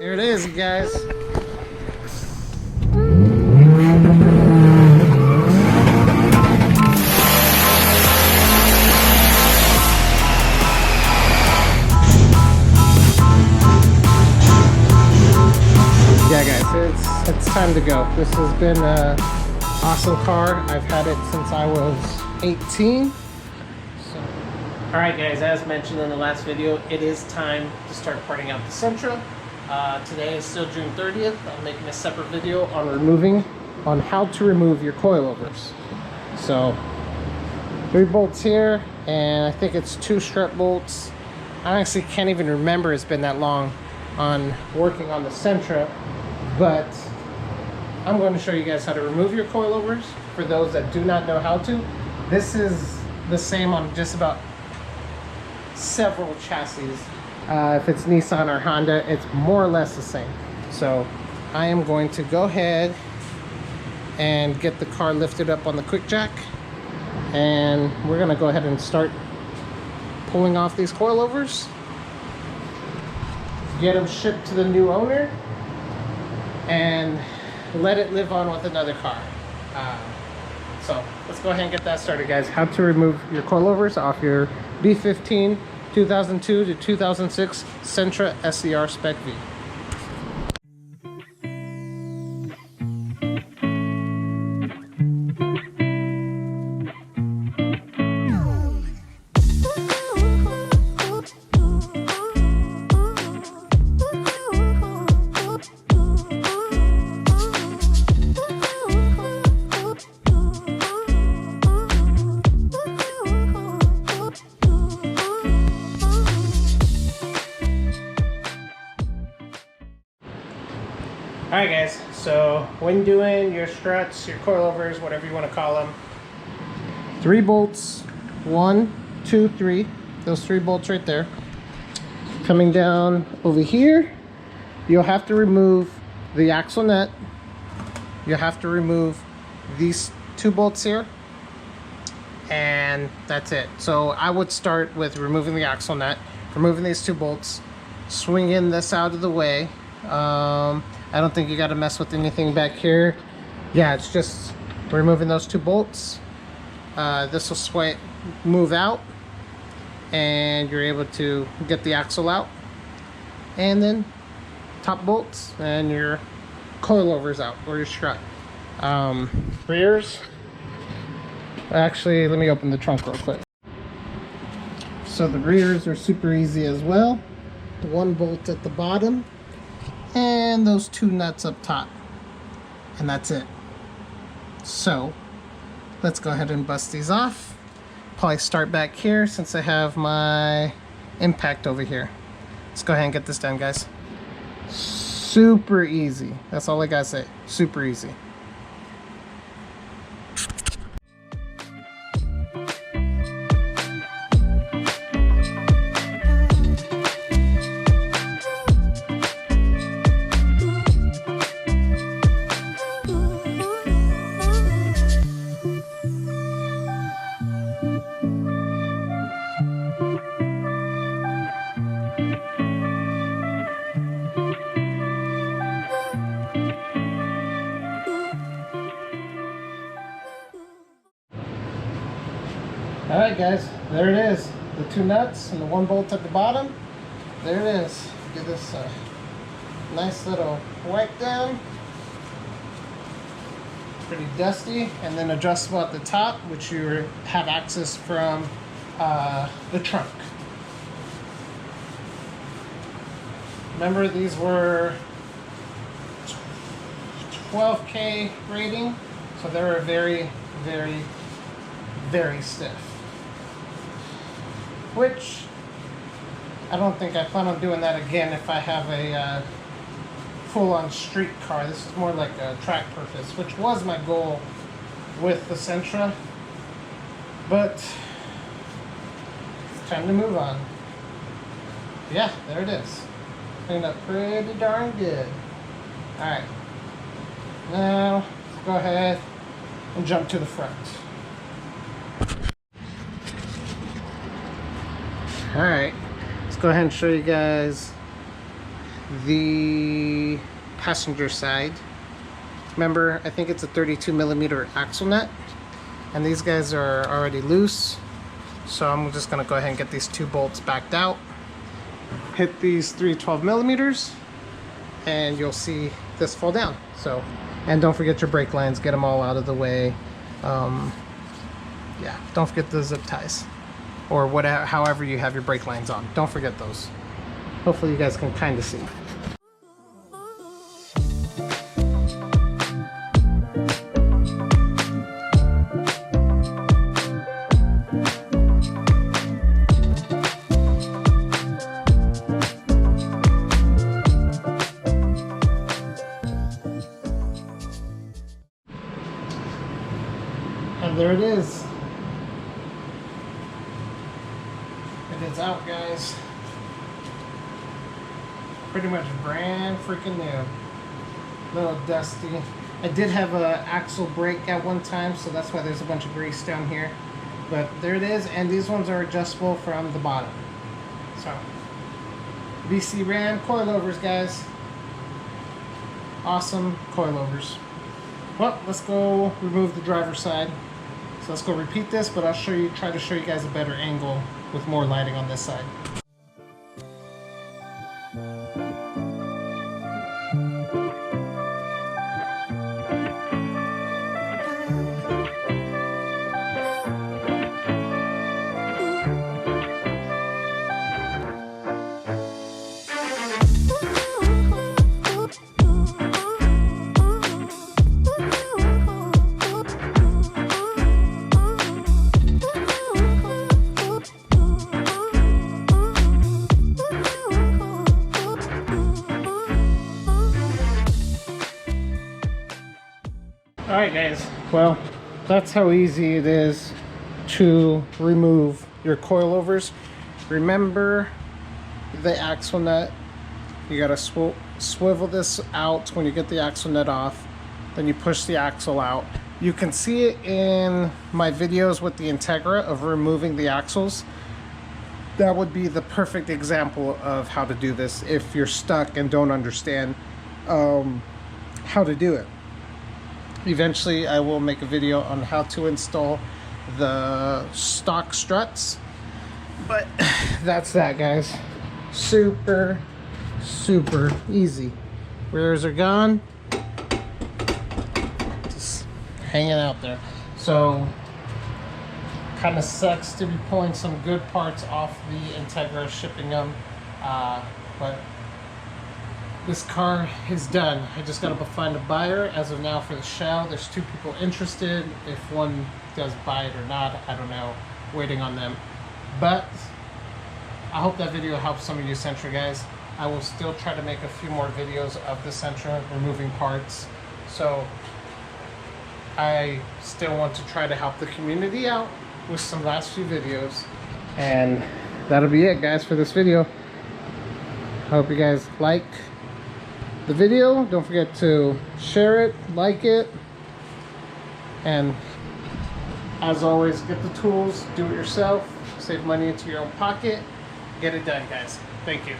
Here it is, guys. Yeah, guys, it's time to go. This has been an awesome car. I've had it since I was 18. So. Alright guys, as mentioned in the last video, it is time to start parting out the Sentra. Today is still June 30th. I'm making a separate video on how to remove your coilovers. So 3 bolts here, and I think it's 2 strut bolts. I honestly can't even remember, it's been that long on working on the Sentra, but I'm going to show you guys how to remove your coilovers for those that do not know how to. This is the same on just about several chassis. If it's Nissan or Honda, it's more or less the same. So I am going to go ahead and get the car lifted up on the quick jack, and we're going to go ahead and start pulling off these coilovers, get them shipped to the new owner, and let it live on with another car. So let's go ahead and get that started, guys. How to remove your coilovers off your B15 2002 to 2006 Sentra Se-R Spec V. Alright guys, so when doing your struts, your coilovers, whatever you want to call them, 3 bolts, 1, 2, 3, those 3 bolts right there. Coming down over here, you'll have to remove the axle nut. You'll have to remove these 2 bolts here, and that's it. So I would start with removing the axle nut, removing these 2 bolts, swinging this out of the way. I don't think you got to mess with anything back here. Yeah, it's just removing those 2 bolts. This will move out, and you're able to get the axle out, and then top bolts and your coilovers out, or your strut. Rears, actually let me open the trunk real quick. So the rears are super easy as well. 1 bolt at the bottom and those 2 nuts up top, and that's it. So let's go ahead and bust these off. Probably start back here since I have my impact over here. Let's go ahead and get this done, guys. Super easy. That's all I gotta say. Super easy. Alright guys, there it is. The 2 nuts and the 1 bolt at the bottom. There it is. Give this a nice little wipe down. Pretty dusty. And then adjustable at the top, which you have access from the trunk. Remember, these were 12K rating, so they were very, very, very stiff. Which I don't think I plan on doing that again if I have a full-on street car. This is more like a track purpose, which was my goal with the Sentra. But it's time to move on. Yeah, there it is. Cleaned up pretty darn good. Alright. Now, let's go ahead and jump to the front. Alright, go ahead and show you guys the passenger side. Remember, I think it's a 32mm axle nut, and these guys are already loose, so I'm just gonna go ahead and get these 2 bolts backed out, hit these 3 12mm, and you'll see this fall down. So, and don't forget your brake lines, get them all out of the way. Yeah, don't forget the zip ties, or whatever, however you have your brake lines on. Don't forget those. Hopefully you guys can kind of see. And there it is. It is out, guys. Pretty much brand freaking new. A little dusty. I did have a axle brake at one time, so that's why there's a bunch of grease down here. But there it is, and these ones are adjustable from the bottom. So, BC Ram coilovers, guys. Awesome coilovers. Well, let's go remove the driver's side. So let's go repeat this, but I'll try to show you guys a better angle with more lighting on this side. Alright guys, well, that's how easy it is to remove your coilovers. Remember the axle nut. You gotta swivel this out when you get the axle nut off, then you push the axle out. You can see it in my videos with the Integra of removing the axles. That would be the perfect example of how to do this if you're stuck and don't understand how to do it. Eventually I will make a video on how to install the stock struts, but that's that, guys. Super easy. Rears are gone, just hanging out there. So kind of sucks to be pulling some good parts off the Integra, shipping them, but this car is done. I just gotta find a buyer as of now for the shell. There's 2 people interested. If one does buy it or not, I don't know. Waiting on them. But I hope that video helps some of you Sentra guys. I will still try to make a few more videos of the Sentra, removing parts. So I still want to try to help the community out with some last few videos. And that'll be it, guys, for this video. I hope you guys like the video. Don't forget to share it, like it, and as always, get the tools, do it yourself, save money into your own pocket, get it done, guys. Thank you.